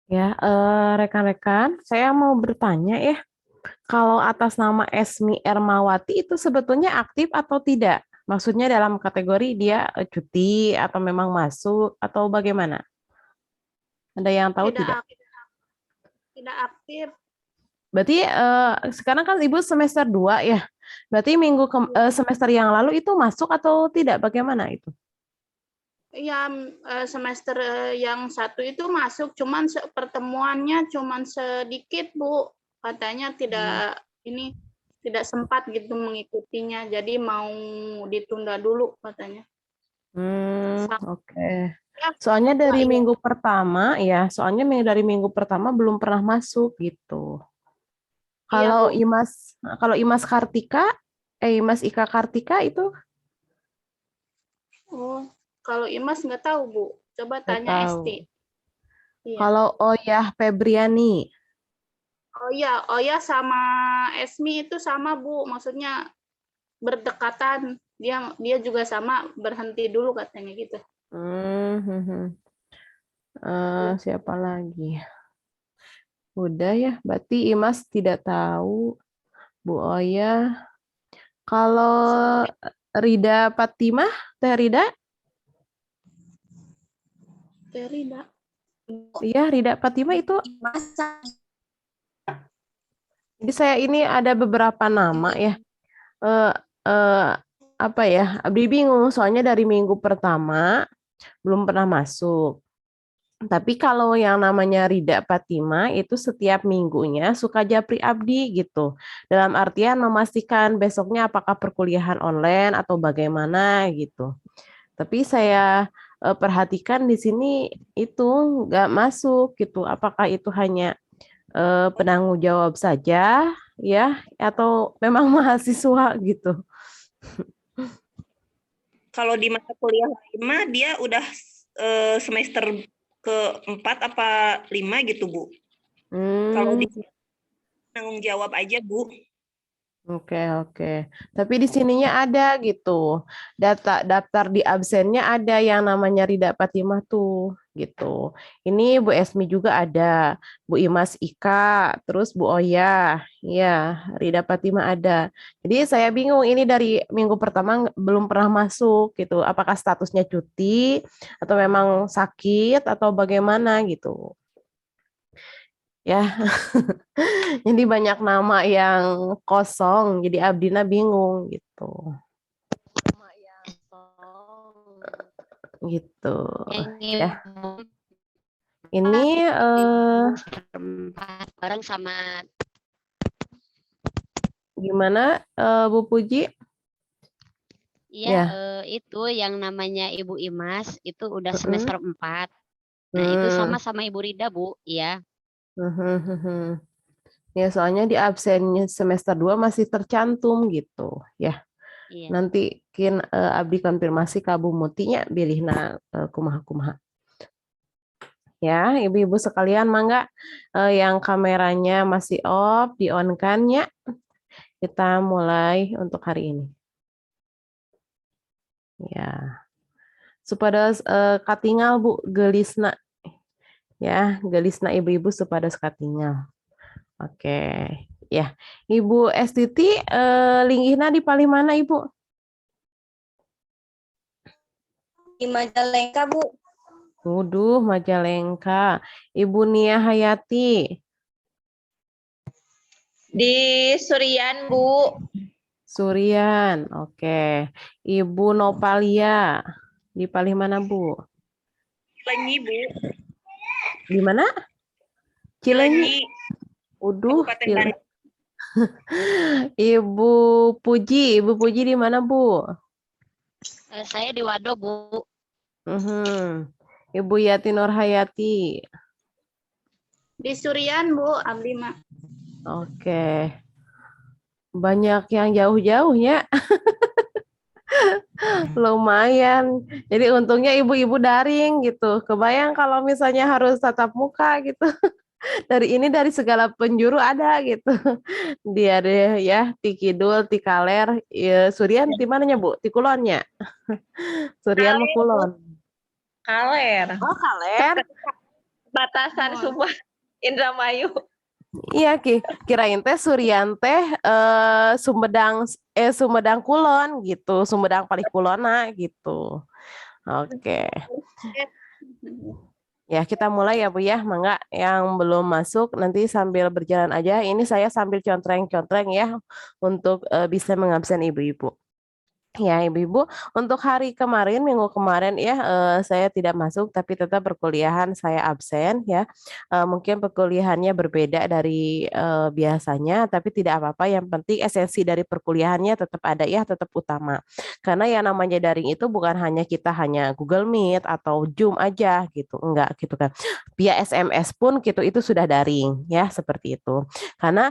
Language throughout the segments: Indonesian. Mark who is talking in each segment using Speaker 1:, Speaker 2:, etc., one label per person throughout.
Speaker 1: Ya, rekan-rekan, saya mau bertanya ya, kalau atas nama Esmi Ermawati itu sebetulnya aktif atau tidak? Maksudnya dalam kategori dia cuti atau memang masuk atau bagaimana? Ada yang tahu
Speaker 2: Tidak
Speaker 1: tidak?
Speaker 2: tidak aktif.
Speaker 1: Berarti sekarang kan Ibu semester 2 ya. Berarti semester yang lalu itu masuk atau tidak? Bagaimana itu?
Speaker 2: Ya, semester yang satu itu masuk, cuman pertemuannya cuman sedikit, Bu. Katanya
Speaker 1: Hmm,
Speaker 2: tidak sempat gitu mengikutinya, jadi mau ditunda dulu katanya.
Speaker 1: oke.
Speaker 2: Ya,
Speaker 1: Soalnya dari
Speaker 2: iya.
Speaker 1: minggu pertama ya, dari minggu pertama belum pernah masuk gitu.
Speaker 2: Iya,
Speaker 1: Kalau
Speaker 2: Bu.
Speaker 1: Imas Kartika, Imas Ika Kartika itu
Speaker 2: Oh, kalau Imas nggak tahu, Bu. Coba
Speaker 1: nggak
Speaker 2: tanya Esti.
Speaker 1: tahu.
Speaker 2: Iya.
Speaker 1: Kalau Oyah Febriani,
Speaker 2: Oh ya, sama Esmi itu sama, Bu. Maksudnya berdekatan. Dia juga sama berhenti dulu katanya gitu.
Speaker 1: hmm, hmm, hmm.
Speaker 2: Iya.
Speaker 1: Siapa lagi? Udah ya, berarti Imas tidak tahu. Bu Oyah. Kalau Rida Fatimah, Teh Rida,
Speaker 2: Terida.
Speaker 1: iya Rida Fatimah itu.
Speaker 2: Masa
Speaker 1: Jadi saya ini ada beberapa nama ya. Eh, eh, apa ya? Abdi bingung soalnya dari minggu pertama belum pernah masuk. Tapi kalau yang namanya Rida Fatima itu setiap minggunya suka japri abdi gitu. Dalam artian memastikan besoknya apakah perkuliahan online atau bagaimana gitu. Tapi saya perhatikan di sini itu nggak masuk gitu. Apakah itu hanya penanggung jawab saja ya atau memang mahasiswa gitu.
Speaker 3: Kalau di mata kuliah lain mah dia udah semester keempat apa lima gitu, Bu. Kalau
Speaker 1: Hmm,
Speaker 3: di tanggung jawab aja, Bu.
Speaker 1: oke, oke. Tapi di sininya ada gitu. Daftar di absennya ada yang namanya Rida Fatimah tuh gitu. Ini Bu Esmi juga ada, Bu Imas Ika, terus Bu Oya, ya, Rida Fatimah ada. Jadi saya bingung ini dari minggu pertama belum pernah masuk gitu. Apakah statusnya cuti atau memang sakit atau bagaimana gitu. Ya, jadi banyak nama yang kosong, jadi Abdina bingung gitu. Nama yang kosong. Gitu.
Speaker 4: Yang
Speaker 1: Ya,
Speaker 4: ibu
Speaker 1: ini
Speaker 4: bareng sama
Speaker 1: gimana Bu Puji?
Speaker 4: ya
Speaker 1: Ya.
Speaker 4: itu yang namanya Ibu Imas itu udah
Speaker 1: Mm-mm.
Speaker 4: semester 4. Nah, itu sama
Speaker 1: Hmm.
Speaker 4: sama Ibu Rida, Bu. Iya.
Speaker 1: Mhm. Ya, soalnya di absennya semester 2 masih tercantum gitu. Ya,
Speaker 4: Iya.
Speaker 1: nanti Abdi konfirmasi ke Bu Mutinya bilihna kumaha-kumaha. Ya, ibu-ibu sekalian, mangga yang kameranya masih off, di-on-kan ya. Kita mulai untuk hari ini. Ya, supados katingal Bu gelisna ya, gelisna ibu-ibu supados katingal. Oke. Ya, Ibu Estiti linggihna di paling mana Ibu?
Speaker 2: Di Majalengka, Bu.
Speaker 1: Waduh, Majalengka. Ibu Nia Hayati.
Speaker 2: Di Surian, Bu.
Speaker 1: Surian. Oke. Ibu Nopalia. Di paling mana Bu?
Speaker 3: Cilenyi, Bu.
Speaker 1: Di mana? Cilenyi.
Speaker 3: Cilenyi,
Speaker 1: Waduh,
Speaker 3: Kabupaten
Speaker 1: Cilenyi.
Speaker 3: Bandung.
Speaker 1: Ibu Ibu Puji di mana Bu?
Speaker 4: Saya di Wado, Bu.
Speaker 1: Mhm. Ibu Yati Nurhayati.
Speaker 2: Di Surian, Bu. Abdi mah.
Speaker 1: Oke. Banyak yang jauh-jauhnya. Lumayan. Jadi untungnya ibu-ibu daring gitu. Kebayang kalau misalnya harus tatap muka gitu. Dari segala penjuru ada gitu. Dia deh ya, ti kidul, ti kaler, ya, Surian di mananya Bu? Ti kulonnya. Surian mah
Speaker 3: Kaler, Bu.
Speaker 1: kulon.
Speaker 3: Kaler.
Speaker 1: Oh, kaler.
Speaker 3: batasan
Speaker 2: Oh.
Speaker 3: semua Indramayu.
Speaker 1: Iya kirain teh Suryan teh Sumedang Kulon gitu, Sumedang paling kulona gitu. Oke. Ya, kita mulai ya Bu ya. Mangga yang belum masuk nanti sambil berjalan aja. Ini saya sambil contreng-contreng ya untuk bisa mengabsen ibu-ibu. Ya, ibu-ibu, untuk hari kemarin, minggu kemarin ya, saya tidak masuk, tapi tetap perkuliahan saya absen ya. Mungkin perkuliahannya berbeda dari biasanya, tapi tidak apa-apa. Yang penting esensi dari perkuliahannya tetap ada ya, tetap utama. Karena yang namanya daring itu bukan hanya kita hanya Google Meet atau Zoom aja gitu, enggak gitu kan. Via SMS pun gitu itu sudah daring ya, seperti itu. Karena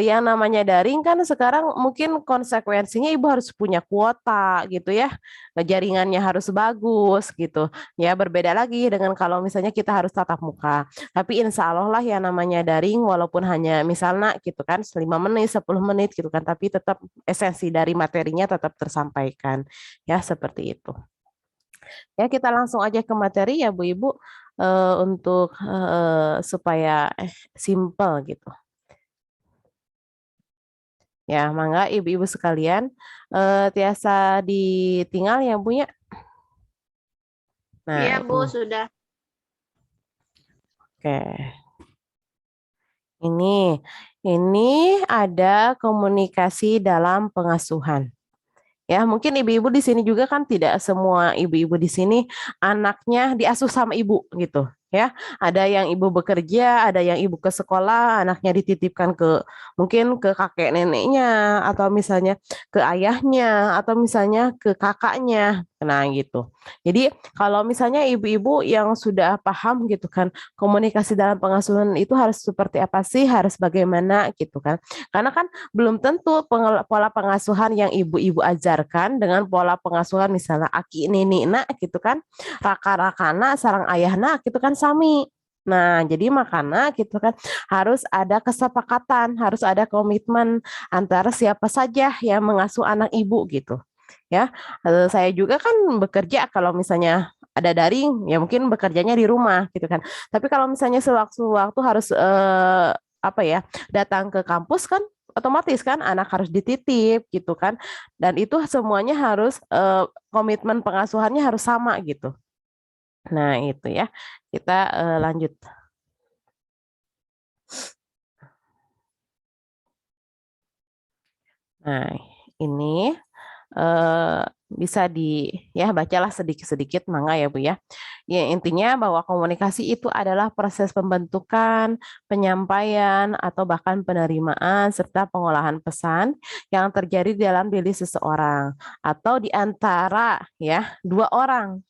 Speaker 1: yang namanya daring kan sekarang mungkin konsekuensinya ibu harus punya kuota gitu ya, jaringannya harus bagus gitu ya, berbeda lagi dengan kalau misalnya kita harus tatap muka. Tapi insya Allah lah yang namanya daring walaupun hanya misalnya gitu kan 5 menit 10 menit gitu kan, tapi tetap esensi dari materinya tetap tersampaikan ya, seperti itu ya. Kita langsung aja ke materi ya Bu Ibu, untuk supaya simple gitu. Ya, mangga ibu-ibu sekalian, tiasa ditinggal ya Bu ya. Nah,
Speaker 2: Iya, Bu,
Speaker 1: ini.
Speaker 2: sudah.
Speaker 1: Oke. Ini ada komunikasi dalam pengasuhan. Ya, mungkin ibu-ibu di sini juga kan tidak semua ibu-ibu di sini anaknya diasuh sama ibu gitu. Ya, ada yang ibu bekerja, ada yang ibu ke sekolah, anaknya dititipkan ke mungkin ke kakek neneknya atau misalnya ke ayahnya atau misalnya ke kakaknya. Nah, gitu. Jadi, kalau misalnya ibu-ibu yang sudah paham gitu kan, komunikasi dalam pengasuhan itu harus seperti apa sih, harus bagaimana gitu kan. Karena kan belum tentu pola pengasuhan yang ibu-ibu ajarkan dengan pola pengasuhan misalnya aki nini nak gitu kan, raka-rakana sarang ayahna gitu kan sami. Nah, jadi makanya gitu kan harus ada kesepakatan, harus ada komitmen antara siapa saja yang mengasuh anak ibu gitu. Ya, saya juga kan bekerja kalau misalnya ada daring, ya mungkin bekerjanya di rumah gitu kan. Tapi kalau misalnya sewaktu-waktu harus apa ya, datang ke kampus kan otomatis kan anak harus dititip gitu kan. Dan itu semuanya harus komitmen pengasuhannya harus sama gitu. Nah, itu ya. Kita lanjut. Nah, ini bisa ya bacalah sedikit-sedikit mangga ya Bu ya. Ya intinya bahwa komunikasi itu adalah proses pembentukan, penyampaian atau bahkan penerimaan serta pengolahan pesan yang terjadi dalam diri seseorang atau di antara ya dua orang.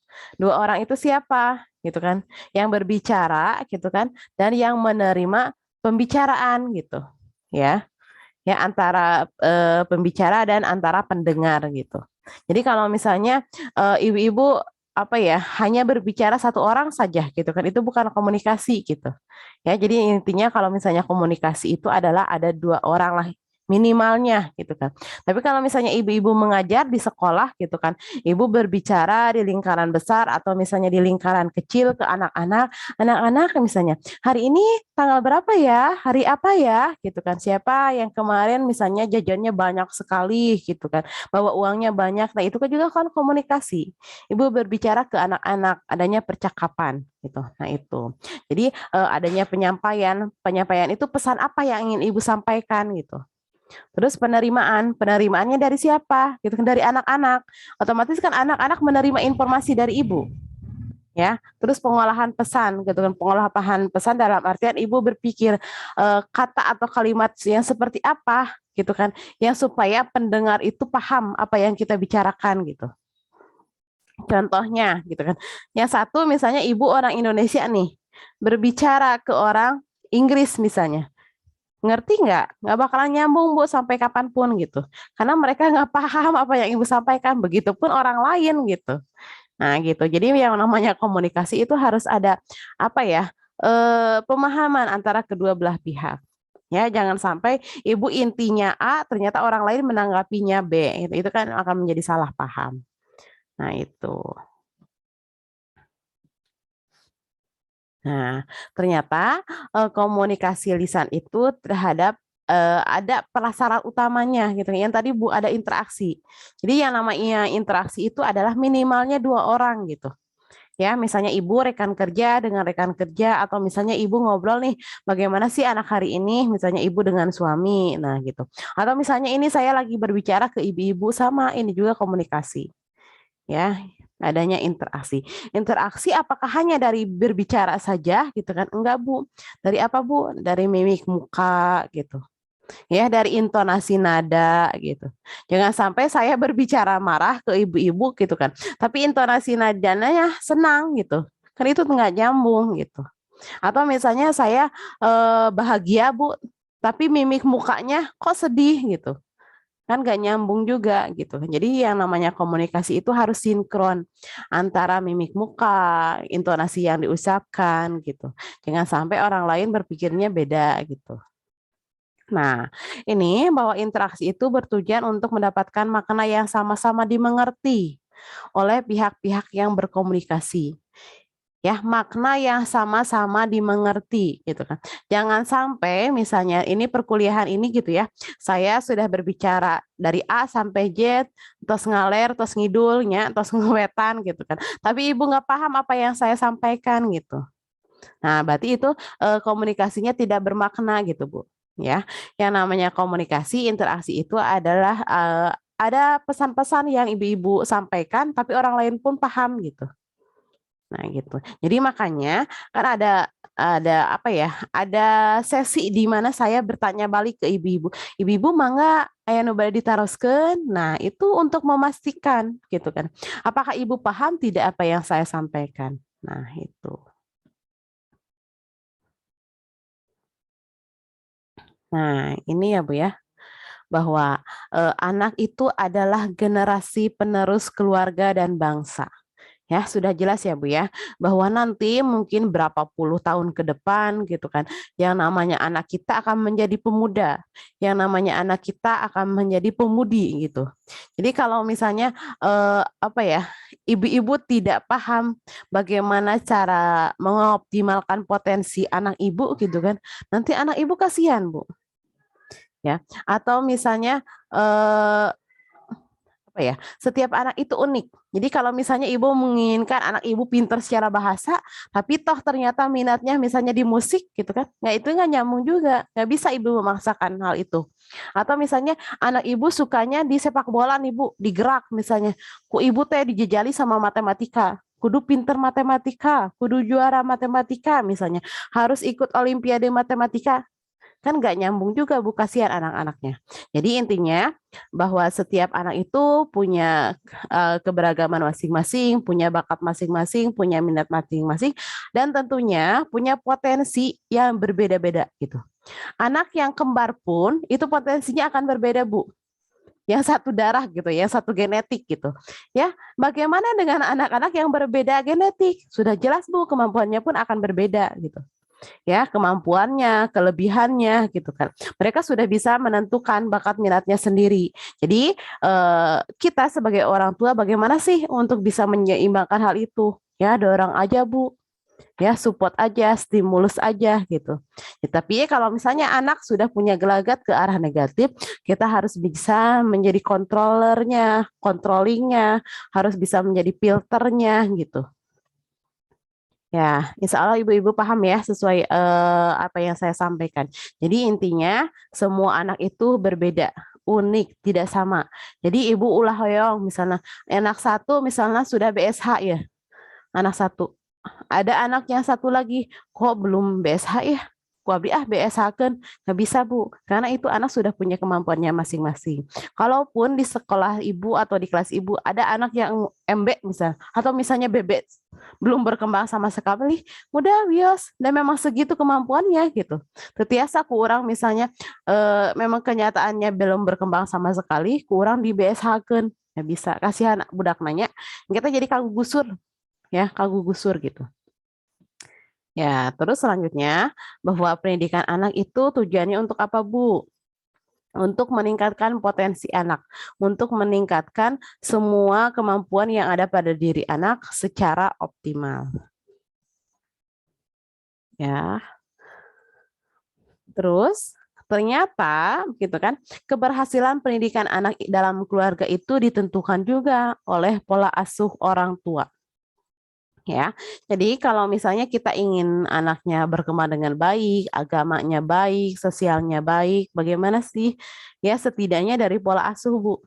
Speaker 1: Dua orang itu siapa? Gitu kan. Yang berbicara gitu kan dan yang menerima pembicaraan gitu. Ya antara pembicara dan antara pendengar gitu. Jadi kalau misalnya ibu-ibu apa ya hanya berbicara satu orang saja gitu kan itu bukan komunikasi gitu. Ya jadi intinya kalau misalnya komunikasi itu adalah ada dua orang lah minimalnya gitu kan. Tapi kalau misalnya ibu-ibu mengajar di sekolah gitu kan, ibu berbicara di lingkaran besar atau misalnya di lingkaran kecil ke anak-anak, anak-anak misalnya hari ini tanggal berapa ya? Hari apa ya? Gitu kan. Siapa yang kemarin misalnya jajannya banyak sekali gitu kan. Bawa uangnya banyak. Nah, itu kan juga kan komunikasi. Ibu berbicara ke anak-anak, adanya percakapan gitu. Nah, itu. Jadi adanya penyampaian. Penyampaian itu pesan apa yang ingin Ibu sampaikan gitu. Terus penerimaannya dari siapa? Gitu kan dari anak-anak. Otomatis kan anak-anak menerima informasi dari Ibu ya. Terus pengolahan pesan gitu kan, pengolahan pesan dalam artian ibu berpikir kata atau kalimat yang seperti apa gitu kan, yang supaya pendengar itu paham apa yang kita bicarakan gitu. Contohnya gitu kan, yang satu misalnya ibu orang Indonesia nih berbicara ke orang Inggris misalnya, ngerti nggak bakalan nyambung Bu sampai kapanpun gitu, karena mereka nggak paham apa yang ibu sampaikan, begitupun orang lain gitu. Nah, gitu. Jadi yang namanya komunikasi itu harus ada apa ya? Pemahaman antara kedua belah pihak. Ya, jangan sampai ibu intinya A, ternyata orang lain menanggapinya B. Itu kan akan menjadi salah paham. Nah, itu. Nah, ternyata komunikasi lisan itu terhadap ada prasyarat utamanya gitu. Yang tadi Bu ada interaksi. Jadi yang namanya interaksi itu adalah minimalnya 2 orang gitu. Ya, misalnya ibu rekan kerja dengan rekan kerja atau misalnya ibu ngobrol nih, bagaimana sih anak hari ini, misalnya ibu dengan suami, nah gitu. Atau misalnya ini saya lagi berbicara ke ibu-ibu sama ini juga komunikasi. Ya, adanya interaksi. Interaksi apakah hanya dari berbicara saja gitu kan? Enggak, Bu. Dari apa, Bu? Dari mimik muka gitu. Ya, dari intonasi nada gitu. Jangan sampai saya berbicara marah ke ibu-ibu gitu kan. Tapi intonasi nadanya senang gitu. Kan itu nggak nyambung gitu. Atau misalnya saya bahagia, Bu, tapi mimik mukanya kok sedih gitu. Kan nggak nyambung juga gitu. Jadi yang namanya komunikasi itu harus sinkron antara mimik muka, intonasi yang diucapkan gitu. Jangan sampai orang lain berpikirnya beda gitu. Nah, ini bahwa interaksi itu bertujuan untuk mendapatkan makna yang sama-sama dimengerti oleh pihak-pihak yang berkomunikasi. Ya, makna yang sama-sama dimengerti gitu kan. Jangan sampai misalnya ini perkuliahan ini gitu ya. Saya sudah berbicara dari A sampai Z, terus ngaler, terus ngidulnya, terus ngewetan gitu kan. Tapi ibu nggak paham apa yang saya sampaikan gitu. Nah, berarti itu komunikasinya tidak bermakna gitu, Bu. Ya, yang namanya komunikasi, interaksi itu adalah ada pesan-pesan yang ibu-ibu sampaikan, tapi orang lain pun paham gitu. Nah, gitu. Jadi makanya kan ada apa ya? Ada sesi di mana saya bertanya balik ke ibu-ibu. Ibu-ibu mangga aya nu bade ditaroskeun. Nah, itu untuk memastikan gitu kan. Apakah ibu paham tidak apa yang saya sampaikan? Nah, itu. Nah, ini ya Bu ya, bahwa anak itu adalah generasi penerus keluarga dan bangsa. Ya, sudah jelas ya Bu ya, bahwa nanti mungkin berapa puluh tahun ke depan gitu kan, yang namanya anak kita akan menjadi pemuda, yang namanya anak kita akan menjadi pemudi gitu. Jadi kalau misalnya apa ya, ibu-ibu tidak paham bagaimana cara mengoptimalkan potensi anak ibu gitu kan, nanti anak ibu kasihan Bu. Ya, atau misalnya apa ya, setiap anak itu unik. Jadi kalau misalnya ibu menginginkan anak ibu pintar secara bahasa, tapi toh ternyata minatnya misalnya di musik gitu kan, nggak itu nggak nyambung juga, nggak bisa ibu memaksakan hal itu. Atau misalnya anak ibu sukanya di sepak bola nih Bu, digerak misalnya, ku ibu teh dijejali sama matematika, kudu pinter matematika, kudu juara matematika misalnya, harus ikut olimpiade matematika, kan nggak nyambung juga Bu, kasihan anak-anaknya. Jadi intinya bahwa setiap anak itu punya keberagaman masing-masing, punya bakat masing-masing, punya minat masing-masing, dan tentunya punya potensi yang berbeda-beda gitu. Anak yang kembar pun itu potensinya akan berbeda Bu. Yang satu darah gitu, yang satu genetik gitu. Ya, bagaimana dengan anak-anak yang berbeda genetik? Sudah jelas Bu, kemampuannya pun akan berbeda gitu. Ya, kemampuannya, kelebihannya gitu kan. Mereka sudah bisa menentukan bakat minatnya sendiri. Jadi kita sebagai orang tua bagaimana sih untuk bisa menyeimbangkan hal itu? Ya, dorong aja Bu. Ya, support aja, stimulus aja gitu. Ya, tapi kalau misalnya anak sudah punya gelagat ke arah negatif, kita harus bisa menjadi controllernya, controllingnya, harus bisa menjadi filternya gitu. Ya, insya Allah ibu-ibu paham ya sesuai apa yang saya sampaikan. Jadi intinya semua anak itu berbeda, unik, tidak sama. Jadi ibu ulah hoyong misalnya anak satu misalnya sudah BSH ya, anak satu. Ada anak yang satu lagi kok belum BSH ya? Ku abdi BSH kan nggak bisa Bu, karena itu anak sudah punya kemampuannya masing-masing. Kalaupun di sekolah ibu atau di kelas ibu ada anak yang MB misal, atau misalnya bebek belum berkembang sama sekali, udah wios dan memang segitu kemampuannya gitu. Tetiasa kurang misalnya memang kenyataannya belum berkembang sama sekali, kurang di BSH kan, ya bisa kasihan budak nanya, kita jadi kagum gusur ya, kagum gusur gitu. Ya, terus selanjutnya bahwa pendidikan anak itu tujuannya untuk apa, Bu? Untuk meningkatkan potensi anak, untuk meningkatkan semua kemampuan yang ada pada diri anak secara optimal. Ya. Terus ternyata gitu kan, keberhasilan pendidikan anak dalam keluarga itu ditentukan juga oleh pola asuh orang tua. Ya, jadi kalau misalnya kita ingin anaknya berkembang dengan baik, agamanya baik, sosialnya baik, bagaimana sih? Ya, setidaknya dari pola asuh, Bu.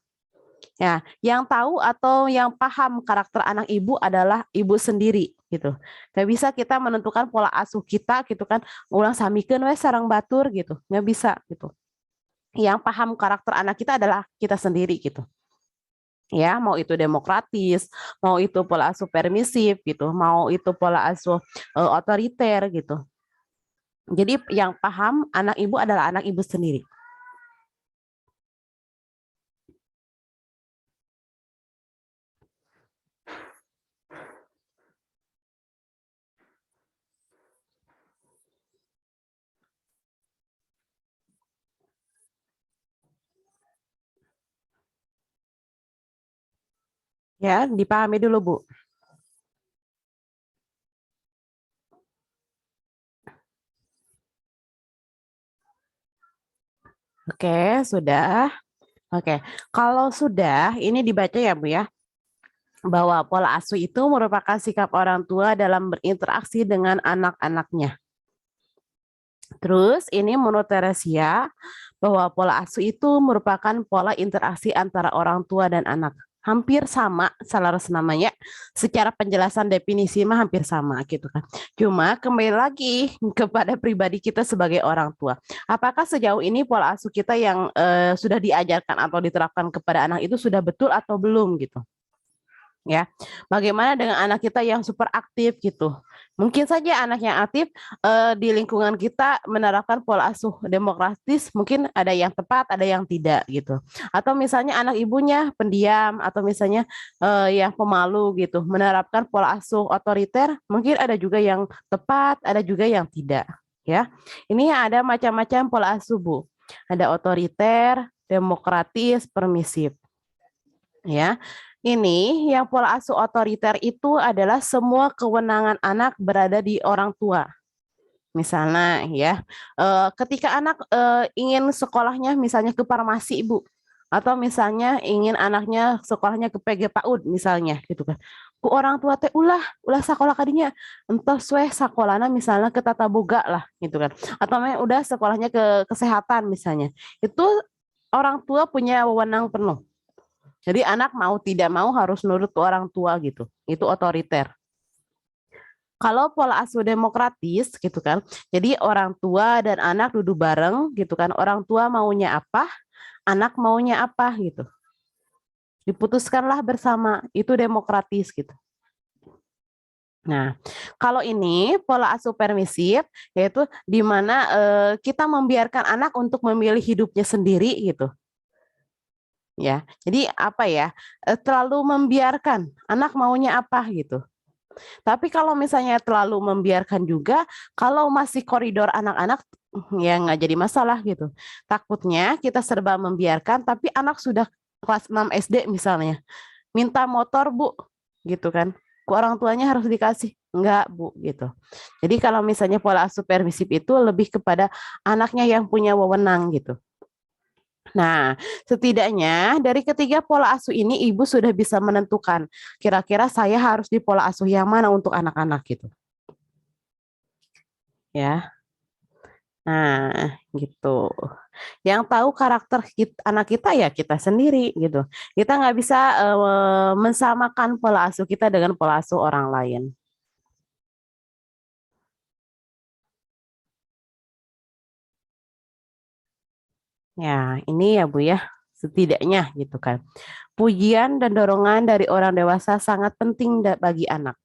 Speaker 1: Ya, yang tahu atau yang paham karakter anak ibu adalah ibu sendiri gitu. Gak bisa kita menentukan pola asuh kita gitu kan, ulang samikeun we sareng batur gitu. Nggak bisa gitu. Yang paham karakter anak kita adalah kita sendiri gitu. Ya, mau itu demokratis, mau itu pola asuh permisif gitu, mau itu pola asuh otoriter gitu. Jadi yang paham anak ibu adalah anak ibu sendiri. Ya, dipahami dulu, Bu. Oke, sudah. Oke, kalau sudah, ini dibaca ya, Bu ya, bahwa pola asuh itu merupakan sikap orang tua dalam berinteraksi dengan anak-anaknya. Terus ini menurut Teresia bahwa pola asuh itu merupakan pola interaksi antara orang tua dan anak. Hampir sama, selaras namanya. Secara penjelasan definisi mah hampir sama gitu kan. Cuma kembali lagi kepada pribadi kita sebagai orang tua. Apakah sejauh ini pola asuh kita yang sudah diajarkan atau diterapkan kepada anak itu sudah betul atau belum gitu? Ya, bagaimana dengan anak kita yang super aktif gitu? Mungkin saja anak yang aktif di lingkungan kita menerapkan pola asuh demokratis, mungkin ada yang tepat, ada yang tidak gitu. Atau misalnya anak ibunya pendiam, atau misalnya yang pemalu gitu, menerapkan pola asuh otoriter, mungkin ada juga yang tepat, ada juga yang tidak. Ya, ini ada macam-macam pola asuh, Bu. Ada otoriter, demokratis, permisif. Ya, ini yang pola asuh otoriter itu adalah semua kewenangan anak berada di orang tua. Misalnya ya, ketika anak ingin sekolahnya misalnya ke farmasi, Ibu, atau misalnya ingin anaknya sekolahnya ke PG PAUD misalnya gitu kan. Ku orang tua teh ulah sekolah kadinya entos we sakolana misalnya ke tata boga lah gitu kan. Atau udah sekolahnya ke kesehatan misalnya. Itu orang tua punya wewenang penuh. Jadi anak mau tidak mau harus nurut ke orang tua gitu. Itu otoriter. Kalau pola asuh demokratis gitu kan. Jadi orang tua dan anak duduk bareng gitu kan. Orang tua maunya apa, anak maunya apa gitu. Diputuskanlah bersama. Itu demokratis gitu. Nah, kalau ini pola asuh permisif yaitu di mana kita membiarkan anak untuk memilih hidupnya sendiri gitu. Ya, jadi apa ya, terlalu membiarkan anak maunya apa gitu. Tapi kalau misalnya terlalu membiarkan juga, kalau masih koridor anak-anak, ya nggak jadi masalah gitu. Takutnya kita serba membiarkan, tapi anak sudah kelas 6 SD misalnya, minta motor Bu, gitu kan. Orang tuanya harus dikasih, enggak Bu, gitu. Jadi kalau misalnya pola asuh permisif itu lebih kepada anaknya yang punya wewenang gitu. Nah, setidaknya dari ketiga pola asuh ini ibu sudah bisa menentukan kira-kira saya harus di pola asuh yang mana untuk anak-anak gitu. Ya. Nah, gitu. Yang tahu karakter anak kita ya kita sendiri gitu. Kita nggak bisa mensamakan pola asuh kita dengan pola asuh orang lain. Ya, ini ya Bu ya, setidaknya gitu kan. Pujian dan dorongan dari orang dewasa sangat penting bagi anak.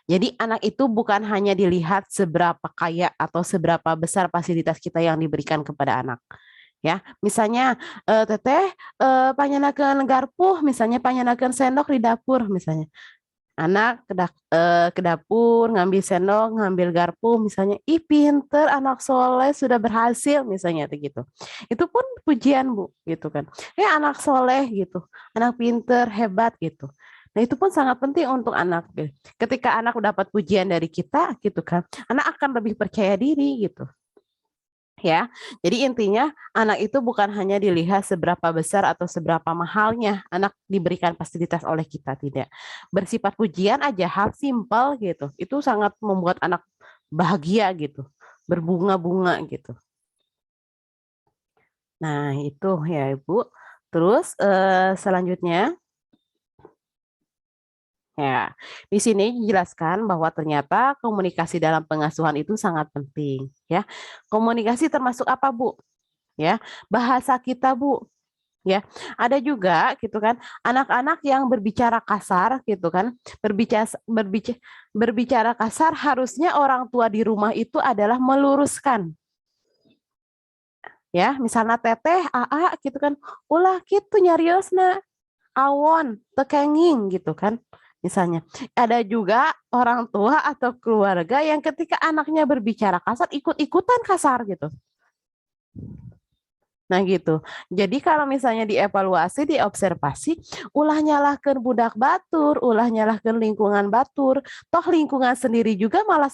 Speaker 1: Jadi anak itu bukan hanya dilihat seberapa kaya atau seberapa besar fasilitas kita yang diberikan kepada anak. Ya, misalnya teteh panyenakeun garpuh, misalnya panyenakeun sendok di dapur misalnya. Anak ke dapur, ngambil sendok, ngambil garpu, misalnya, ih pinter, anak soleh sudah berhasil, misalnya gitu. Itu pun pujian Bu, gitu kan. Anak soleh gitu, anak pinter, hebat gitu. Nah, itu pun sangat penting untuk anak. Ketika anak dapat pujian dari kita gitu kan, anak akan lebih percaya diri gitu. Ya. Jadi intinya anak itu bukan hanya dilihat seberapa besar atau seberapa mahalnya anak diberikan fasilitas oleh kita, tidak. Bersifat pujian aja, hal simpel gitu. Itu sangat membuat anak bahagia gitu, berbunga-bunga gitu. Nah, itu ya Ibu. Terus selanjutnya ya, di sini dijelaskan bahwa ternyata komunikasi dalam pengasuhan itu sangat penting, ya. Komunikasi termasuk apa, Bu? Ya, bahasa kita, Bu. Ya, ada juga gitu kan anak-anak yang berbicara kasar gitu kan, berbicara kasar harusnya orang tua di rumah itu adalah meluruskan. Ya, misalnya teteh, aa gitu kan, ulah gitu nyariosna, awon, tekenging gitu kan. Misalnya, ada juga orang tua atau keluarga yang ketika anaknya berbicara kasar, ikut-ikutan kasar gitu. Nah gitu. Jadi kalau misalnya dievaluasi, diobservasi, ulah nyalahkan budak batur, ulah nyalahkan lingkungan batur, toh lingkungan sendiri juga malah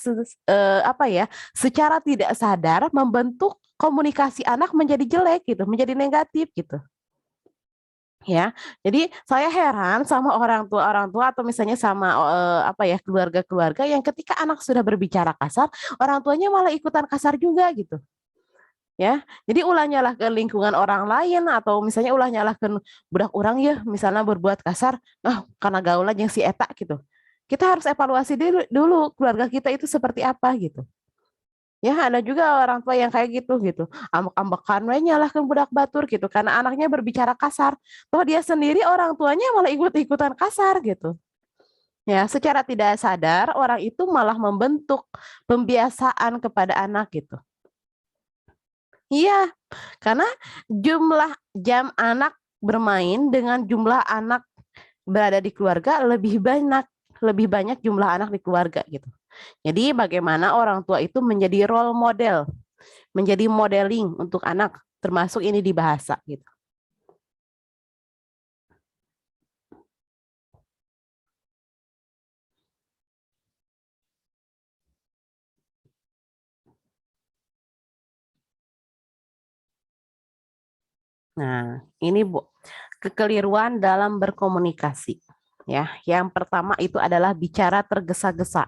Speaker 1: secara tidak sadar membentuk komunikasi anak menjadi jelek gitu, menjadi negatif gitu. Ya, jadi saya heran sama orang tua atau misalnya sama keluarga-keluarga yang ketika anak sudah berbicara kasar, orang tuanya malah ikutan kasar juga gitu. Ya, jadi ulah nyalahkan lingkungan orang lain atau misalnya ulah nyalahkan budak orang ya, misalnya berbuat kasar, karena gaulan yang si eta gitu. Kita harus evaluasi dulu keluarga kita itu seperti apa gitu. Ya, ada juga orang tua yang kayak gitu. Ambek-ambekan we nyalahkan budak batur gitu karena anaknya berbicara kasar. Toh dia sendiri orang tuanya malah ikut-ikutan kasar gitu. Ya, secara tidak sadar orang itu malah membentuk pembiasaan kepada anak gitu. Iya, karena jumlah jam anak bermain dengan jumlah anak berada di keluarga lebih banyak jumlah anak di keluarga gitu. Jadi bagaimana orang tua itu menjadi role model, menjadi modeling untuk anak, termasuk ini di bahasa gitu. Nah, ini Bu, kekeliruan dalam berkomunikasi. Ya, yang pertama itu adalah bicara tergesa-gesa.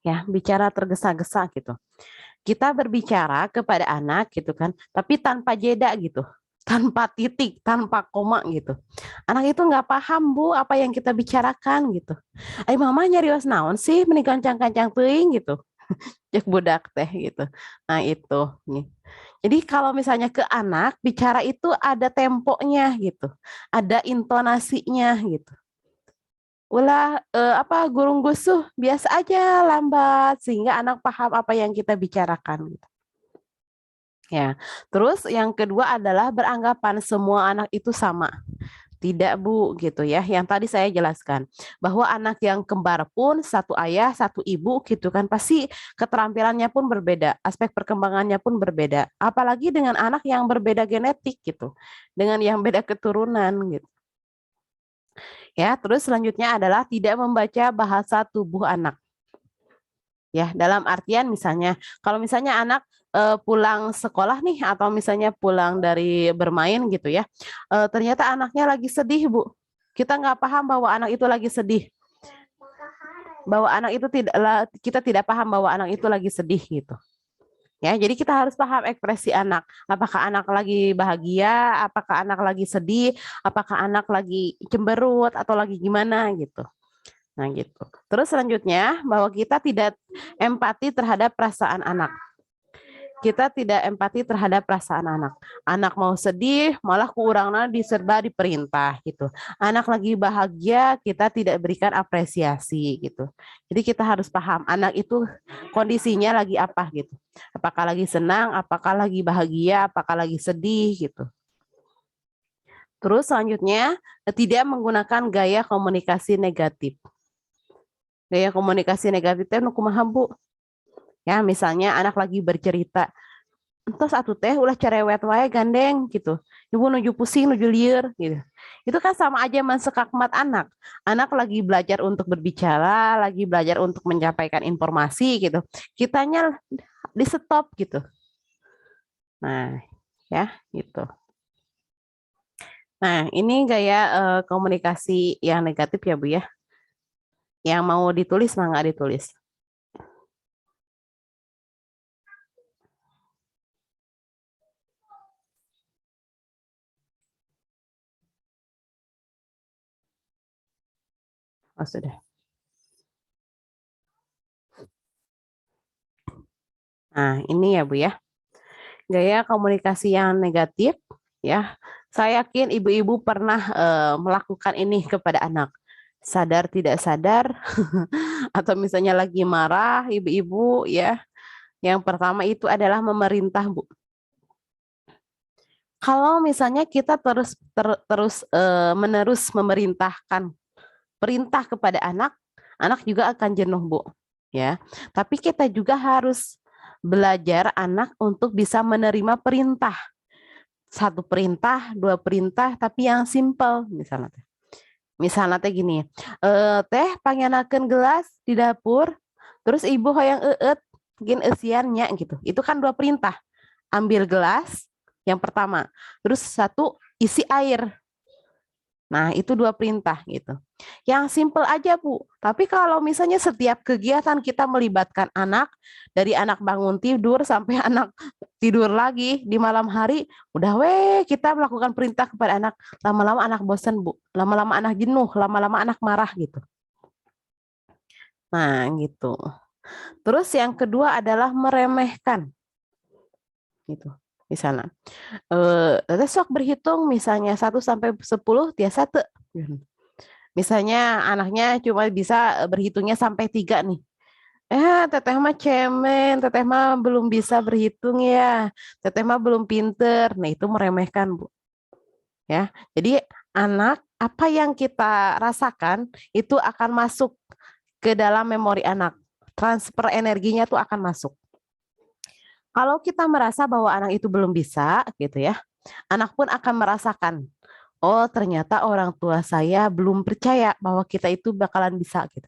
Speaker 1: Ya, bicara tergesa-gesa gitu. Kita berbicara kepada anak gitu kan, tapi tanpa jeda gitu, tanpa titik, tanpa koma gitu. Anak itu nggak paham Bu apa yang kita bicarakan gitu. Mama nyarios naon sih meni kancang-kancang teuing gitu. Cek budak teh gitu. Nah itu nih. Jadi kalau misalnya ke anak bicara itu ada temponya gitu, ada intonasinya gitu. Ulah gurung gusuh biasa aja lambat sehingga anak paham apa yang kita bicarakan gitu. Ya, terus yang kedua adalah beranggapan semua anak itu sama. Tidak Bu, gitu ya. Yang tadi saya jelaskan bahwa anak yang kembar pun satu ayah, satu ibu gitu kan pasti keterampilannya pun berbeda, aspek perkembangannya pun berbeda. Apalagi dengan anak yang berbeda genetik gitu, dengan yang beda keturunan gitu. Ya, terus selanjutnya adalah tidak membaca bahasa tubuh anak. Ya, dalam artian misalnya kalau misalnya anak pulang sekolah nih atau misalnya pulang dari bermain gitu ya, ternyata anaknya lagi sedih Bu, kita nggak paham bahwa anak itu lagi sedih, bahwa anak itu kita tidak paham bahwa anak itu lagi sedih gitu. Ya, jadi kita harus paham ekspresi anak. Apakah anak lagi bahagia, apakah anak lagi sedih, apakah anak lagi cemberut atau lagi gimana gitu. Nah gitu. Terus selanjutnya bahwa kita tidak empati terhadap perasaan anak. Kita tidak empati terhadap perasaan anak. Anak mau sedih, malah kurangnya diserba diperintah gitu. Anak lagi bahagia, kita tidak berikan apresiasi gitu. Jadi kita harus paham anak itu kondisinya lagi apa gitu. Apakah lagi senang, apakah lagi bahagia, apakah lagi sedih gitu. Terus selanjutnya tidak menggunakan gaya komunikasi negatif. Gaya komunikasi negatif itu kumaha Bu? Ya, misalnya anak lagi bercerita, entos atuh teh ulah cerewet wae gandeng gitu. Ibu nuju pusing, nuju lieur gitu. Itu kan sama aja mensekakmat anak. Anak lagi belajar untuk berbicara, lagi belajar untuk menyampaikan informasi gitu. Kitanya di stop gitu. Nah, ya gitu. Nah, ini gaya komunikasi yang negatif ya Bu ya. Yang mau ditulis mah nggak ditulis. Oh sudah. Nah, ini ya Bu ya. Gaya komunikasi yang negatif ya. Saya yakin ibu-ibu pernah melakukan ini kepada anak. Sadar tidak sadar atau misalnya lagi marah ibu-ibu ya. Yang pertama itu adalah memerintah, Bu. Kalau misalnya kita terus menerus memerintahkan perintah kepada anak, anak juga akan jenuh, Bu. Ya. Tapi kita juga harus belajar anak untuk bisa menerima perintah. Satu perintah, dua perintah, tapi yang simple misalnya. Misalnya teh gini, teh pangenakeun gelas di dapur, terus ibu hoyong gin eusiannya gitu. Itu kan dua perintah. Ambil gelas yang pertama, terus satu isi air. Nah, itu dua perintah gitu. Yang simple aja, Bu. Tapi kalau misalnya setiap kegiatan kita melibatkan anak, dari anak bangun tidur sampai anak tidur lagi di malam hari, udah kita melakukan perintah kepada anak, lama-lama anak bosan, Bu. Lama-lama anak jenuh, lama-lama anak marah gitu. Nah, gitu. Terus yang kedua adalah meremehkan. Gitu. Misalnya, teteh sok berhitung misalnya 1 sampai 10 biasa tuh. Misalnya anaknya cuma bisa berhitungnya sampai 3 nih. Teteh mah cemen, teteh mah belum bisa berhitung ya. Teteh mah belum pinter. Nah, itu meremehkan, Bu. Ya. Jadi anak apa yang kita rasakan itu akan masuk ke dalam memori anak. Transfer energinya tuh akan masuk. Kalau kita merasa bahwa anak itu belum bisa gitu ya, anak pun akan merasakan, oh ternyata orang tua saya belum percaya bahwa kita itu bakalan bisa gitu.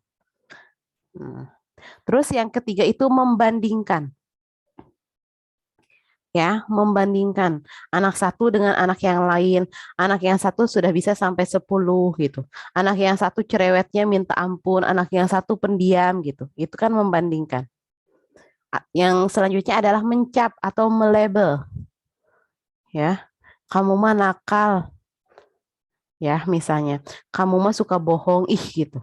Speaker 1: Terus yang ketiga itu membandingkan. Ya, membandingkan anak satu dengan anak yang lain. Anak yang satu sudah bisa sampai 10 gitu. Anak yang satu cerewetnya minta ampun, anak yang satu pendiam gitu. Itu kan membandingkan. Yang selanjutnya adalah mencap atau melabel. Ya, kamu mah nakal. Ya, misalnya, kamu mah suka bohong, gitu.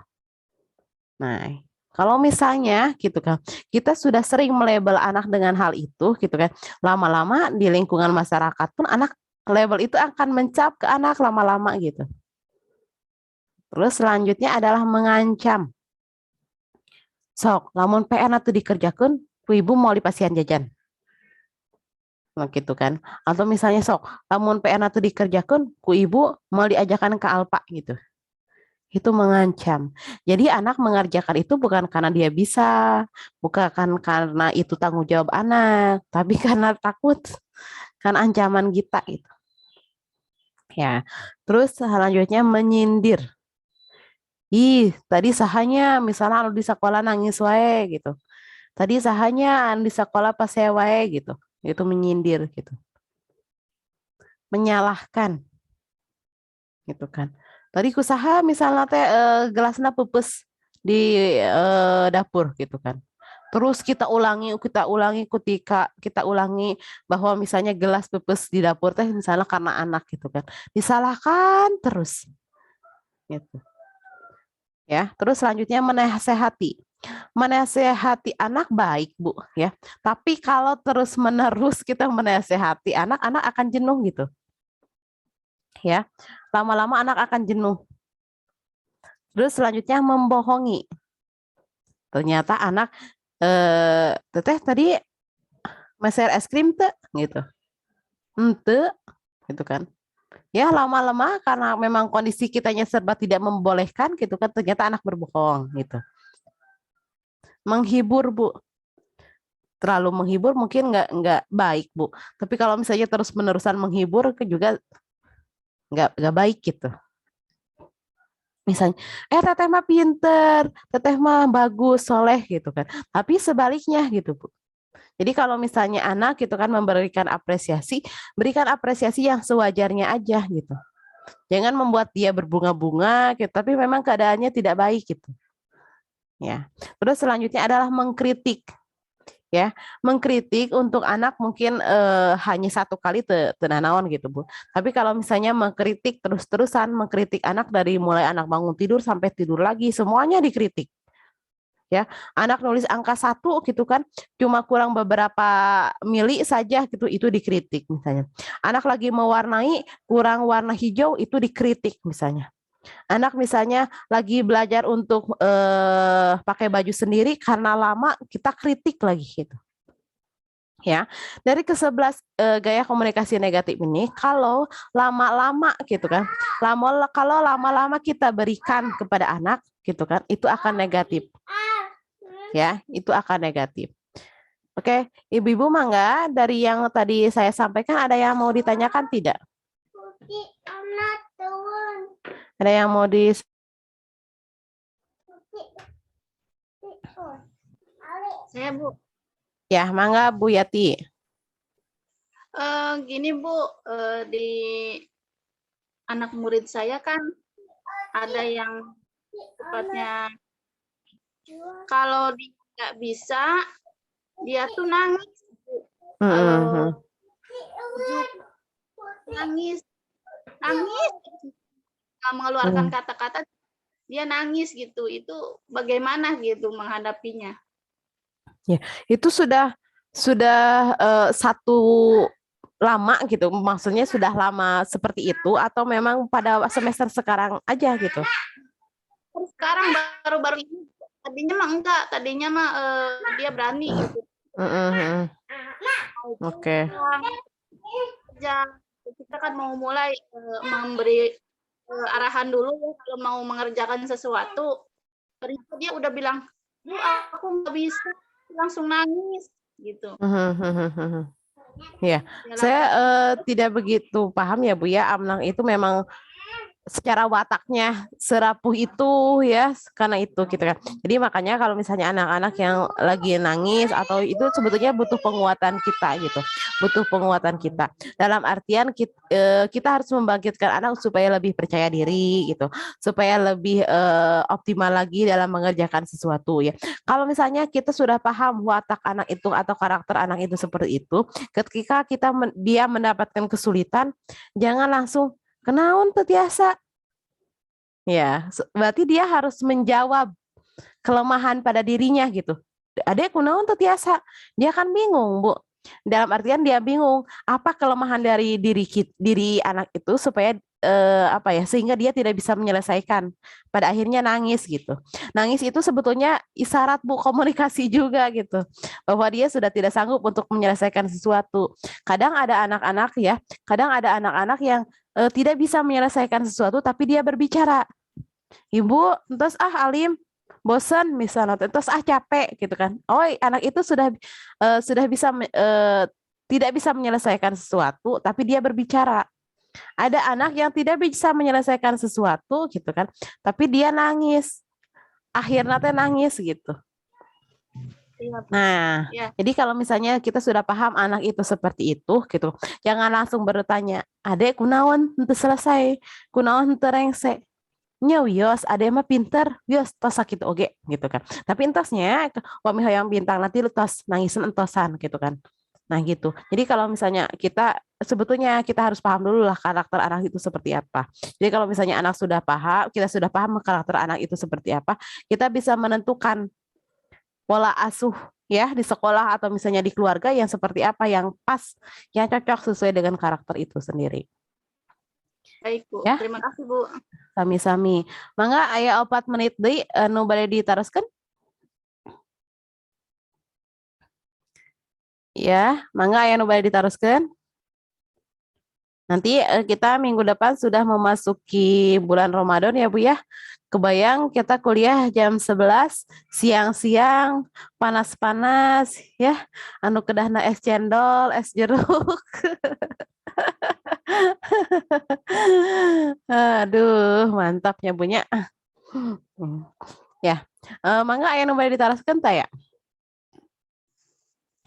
Speaker 1: Nah, kalau misalnya gitu kan, kita sudah sering melabel anak dengan hal itu gitu kan, lama-lama di lingkungan masyarakat pun anak label itu akan mencap ke anak lama-lama gitu. Terus selanjutnya adalah mengancam. Sok, lamun PN atau dikerjakan, ku ibu mau dipasihan jajan. Gitu kan. Atau misalnya sok, lamun PN atau dikerjakan, ku ibu mau diajakan ke Alpa gitu. Itu mengancam. Jadi anak mengerjakan itu bukan karena dia bisa, bukan karena itu tanggung jawab anak, tapi karena takut, kan ancaman kita itu. Ya. Terus selanjutnya menyindir. Tadi sahanya misalnya anu di sekolah nangis wae gitu. Tadi sahanya anu di sekolah pas saya wae gitu. Itu menyindir gitu. Menyalahkan. Gitu kan. Tadi kusaha misalnya teh gelasna pupus di dapur gitu kan. Terus kita ulangi ketika kita ulangi bahwa misalnya gelas pupus di dapur teh misalnya karena anak gitu kan. Disalahkan terus. Gitu. Ya, terus selanjutnya menasehati. Menasehati anak baik, Bu, ya. Tapi kalau terus-menerus kita menasehati anak, anak akan jenuh gitu. Ya. Lama-lama anak akan jenuh. Terus selanjutnya membohongi. Ternyata anak teteh tadi meser es krim tuh gitu. Ente gitu kan. Ya lama-lama karena memang kondisi kitanya serba tidak membolehkan gitu kan, ternyata anak berbohong gitu. Menghibur, Bu. terlalu menghibur mungkin nggak baik, Bu. Tapi kalau misalnya terus-menerusan menghibur juga nggak baik gitu. Misalnya, teteh mah pinter, teteh mah bagus, soleh gitu kan. Tapi sebaliknya gitu, Bu. Jadi kalau misalnya anak gitu kan memberikan apresiasi, berikan apresiasi yang sewajarnya aja gitu. Jangan membuat dia berbunga-bunga gitu, tapi memang keadaannya tidak baik gitu. Ya. Terus selanjutnya adalah mengkritik. Ya, mengkritik untuk anak mungkin hanya satu kali tenanawan gitu, Bu. Tapi kalau misalnya mengkritik terus-terusan, mengkritik anak dari mulai anak bangun tidur sampai tidur lagi, semuanya dikritik. Ya, anak nulis angka 1 gitu kan, cuma kurang beberapa mili saja gitu, itu dikritik misalnya. Anak lagi mewarnai, kurang warna hijau, itu dikritik misalnya. Anak misalnya lagi belajar untuk pakai baju sendiri karena lama, kita kritik lagi gitu. Ya, dari ke-11 gaya komunikasi negatif ini, kalau lama-lama gitu kan, kalau lama-lama kita berikan kepada anak gitu kan, itu akan negatif. Ya, itu akan negatif. Oke, ibu-ibu mangga dari yang tadi saya sampaikan ada yang mau ditanyakan tidak? Ada yang mau di
Speaker 2: Saya Bu,
Speaker 1: Ya, mangga Bu Yati.
Speaker 2: gini Bu, di anak murid saya kan ada yang tepatnya kalau dia nggak bisa, dia tuh nangis. Kalau nangis, nangis, nggak mengeluarkan kata-kata, dia nangis gitu. Itu bagaimana gitu menghadapinya?
Speaker 1: Ya, itu sudah satu lama gitu, maksudnya sudah lama seperti itu atau memang pada semester sekarang aja gitu?
Speaker 2: Sekarang baru-baru ini, tadinya mah enggak, tadinya mah dia berani gitu.
Speaker 1: Oke.
Speaker 2: Kita kan mau mulai memberi arahan dulu ya kalau mau mengerjakan sesuatu. Ternyata dia udah bilang, "Bu, aku nggak bisa," langsung nangis gitu.
Speaker 1: Ya, saya tidak begitu paham ya Bu ya, Amnang itu memang secara wataknya serapuh itu ya, karena itu gitu kan. Jadi makanya kalau misalnya anak-anak yang lagi nangis atau itu sebetulnya butuh penguatan kita gitu, butuh penguatan kita. Dalam artian kita harus membangkitkan anak supaya lebih percaya diri gitu, supaya lebih optimal lagi dalam mengerjakan sesuatu ya. Kalau misalnya kita sudah paham watak anak itu atau karakter anak itu seperti itu, ketika dia mendapatkan kesulitan, jangan langsung kenaon teu tiasa. Ya, berarti dia harus menjawab kelemahan pada dirinya gitu. Adek kunaon teu tiasa. Dia kan bingung, Bu. Dalam artian dia bingung apa kelemahan dari diri anak itu supaya apa ya, sehingga dia tidak bisa menyelesaikan. Pada akhirnya nangis gitu. Nangis itu sebetulnya isyarat Bu, komunikasi juga gitu. Bahwa dia sudah tidak sanggup untuk menyelesaikan sesuatu. Kadang ada anak-anak ya, kadang ada anak-anak yang tidak bisa menyelesaikan sesuatu tapi dia berbicara. Ibu, entos alim, bosan misalnya, entos capek gitu kan. Oh, anak itu sudah bisa tidak bisa menyelesaikan sesuatu tapi dia berbicara. Ada anak yang tidak bisa menyelesaikan sesuatu gitu kan, tapi dia nangis. Akhirnya teh nangis gitu. Nah, jadi kalau misalnya kita sudah paham anak itu seperti itu gitu, jangan langsung bertanya, adek kunaon henteu selesai, kunaon henteu rengse. Nya wios, adek mah pinter, wios tos sakit oge gitu kan. Tapi entosnya, wami hoyong bintang nanti lu tos nangisan entosan gitu kan. Nah gitu. Jadi kalau misalnya sebetulnya kita harus paham dulu lah karakter anak itu seperti apa. Jadi kalau misalnya kita sudah paham karakter anak itu seperti apa, kita bisa menentukan pola asuh ya di sekolah atau misalnya di keluarga yang seperti apa yang pas, yang cocok sesuai dengan karakter itu sendiri.
Speaker 2: Baik Bu,
Speaker 1: Ya?
Speaker 2: terima kasih Bu.
Speaker 1: Sami-sami. Mangga aya 4 menit deui nu bade diteruskeun. Ya, mangga aya nu bade diteruskeun. Nanti kita minggu depan sudah memasuki bulan Ramadan ya Bu ya. Kebayang kita kuliah jam 11 siang-siang panas-panas ya. Anu kedahna es cendol, es jeruk. Aduh, mantapnya punya. Ya, mangga aya nu bade ditaraskeun tah ya?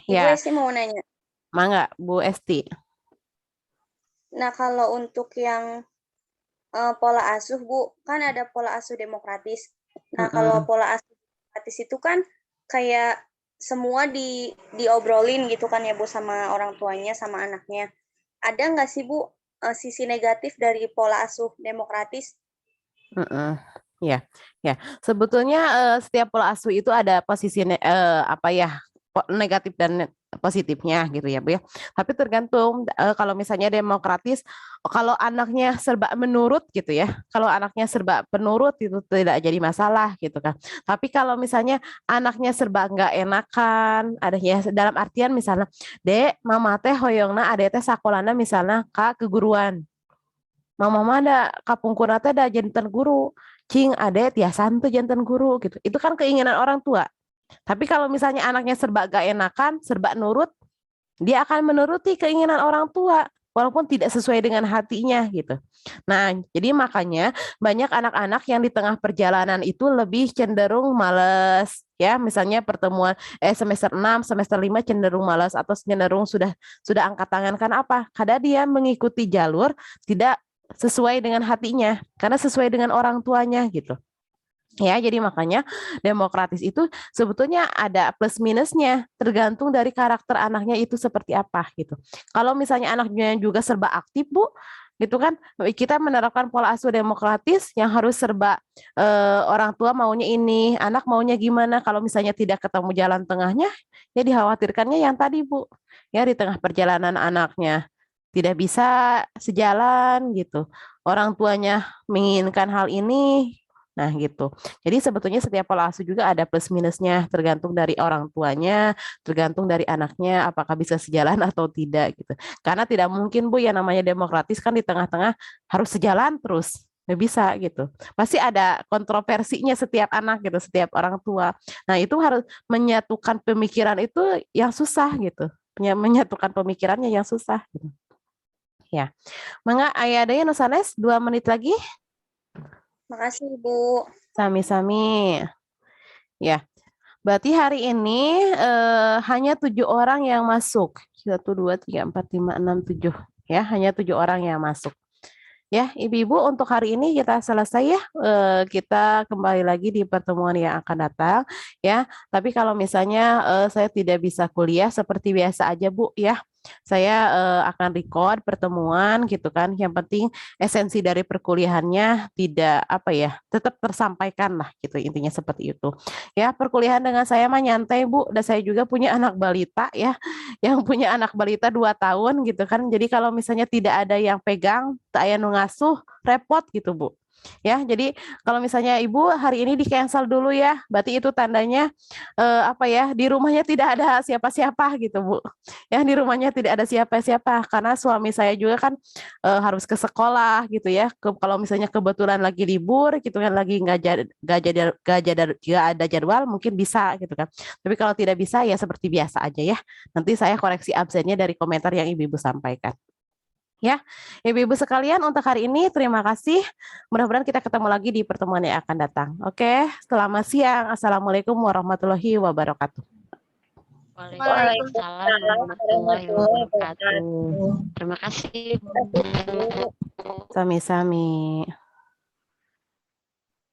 Speaker 5: Ibu
Speaker 1: Ya,
Speaker 5: Esti mau nanya.
Speaker 1: mangga Bu Esti.
Speaker 5: Nah, kalau untuk yang pola asuh, Bu, kan ada pola asuh demokratis. Nah, kalau pola asuh demokratis itu kan kayak semua diobrolin gitu kan ya, Bu, sama orang tuanya, sama anaknya. Ada nggak sih, Bu, sisi negatif dari pola asuh demokratis?
Speaker 1: Ya, ya. Sebetulnya setiap pola asuh itu ada posisi apa ya negatif dan positifnya gitu ya Bu ya. Tapi tergantung kalau misalnya demokratis, kalau anaknya serba menurut gitu ya. Kalau anaknya serba penurut itu tidak jadi masalah gitu kan. Tapi kalau misalnya anaknya serba nggak enakan, adanya dalam artian misalnya, Dek, mama teh hoyongna ade teh sakolana misalnya ka keguruan. Mama ada kapungkurna teh da janten guru. Cing ade tiasan tuh janten guru gitu. Itu kan keinginan orang tua. Tapi kalau misalnya anaknya serba gak enakan, serba nurut, dia akan menuruti keinginan orang tua walaupun tidak sesuai dengan hatinya gitu. Nah, jadi makanya banyak anak-anak yang di tengah perjalanan itu lebih cenderung malas ya, misalnya pertemuan semester 6, semester 5 cenderung malas atau cenderung sudah angkat tangan kan apa? Karena dia mengikuti jalur tidak sesuai dengan hatinya, karena sesuai dengan orang tuanya gitu. Ya, jadi makanya demokratis itu sebetulnya ada plus minusnya, tergantung dari karakter anaknya itu seperti apa gitu. Kalau misalnya anaknya juga serba aktif, Bu, gitu kan, kita menerapkan pola asuh demokratis yang harus serba orang tua maunya ini, anak maunya gimana. Kalau misalnya tidak ketemu jalan tengahnya, ya dikhawatirkannya yang tadi, Bu, ya di tengah perjalanan anaknya tidak bisa sejalan gitu. Orang tuanya menginginkan hal ini. Nah, gitu. Jadi sebetulnya setiap pola asuh juga ada plus minusnya, tergantung dari orang tuanya, tergantung dari anaknya apakah bisa sejalan atau tidak gitu. Karena tidak mungkin Bu yang namanya demokratis kan di tengah-tengah harus sejalan terus. Nggak bisa gitu. Pasti ada kontroversinya setiap anak gitu, setiap orang tua. Nah, itu harus menyatukan pemikiran itu yang susah gitu. Menyatukan pemikirannya yang susah gitu. Ya. Mangga aya deui nu sanes 2 menit lagi.
Speaker 5: Makasih, Bu.
Speaker 1: Sami-sami. Ya. Berarti hari ini hanya 7 orang yang masuk. 1 2 3 4 5 6 7 ya, hanya 7 orang yang masuk. Ya, Ibu-ibu untuk hari ini kita selesai ya. Kita kembali lagi di pertemuan yang akan datang ya. Tapi kalau misalnya saya tidak bisa kuliah seperti biasa aja Bu ya. Saya akan record pertemuan gitu kan. Yang penting esensi dari perkuliahannya tidak apa ya, tetap tersampaikan lah gitu intinya seperti itu. Ya, perkuliahan dengan saya mah nyantai Bu. Dan saya juga punya anak balita ya, yang punya anak balita 2 tahun gitu kan. Jadi kalau misalnya tidak ada yang pegang, tak aya nu ngasuh, repot gitu Bu. Ya, jadi kalau misalnya Ibu hari ini di cancel dulu ya, berarti itu tandanya apa ya, di rumahnya tidak ada siapa-siapa gitu Bu. Ya, di rumahnya tidak ada siapa-siapa karena suami saya juga kan harus ke sekolah gitu ya. Kalau misalnya kebetulan lagi libur gitu kan, lagi nggak ada jadwal mungkin bisa gitu kan. Tapi kalau tidak bisa ya seperti biasa aja ya. Nanti saya koreksi absennya dari komentar yang Ibu-ibu sampaikan. Ya, Ibu-ibu sekalian untuk hari ini terima kasih. Mudah-mudahan kita ketemu lagi di pertemuan yang akan datang. Oke, selamat siang. Assalamualaikum warahmatullahi wabarakatuh.
Speaker 4: Waalaikumsalam warahmatullahi wabarakatuh. Terima kasih.
Speaker 1: Sami-sami.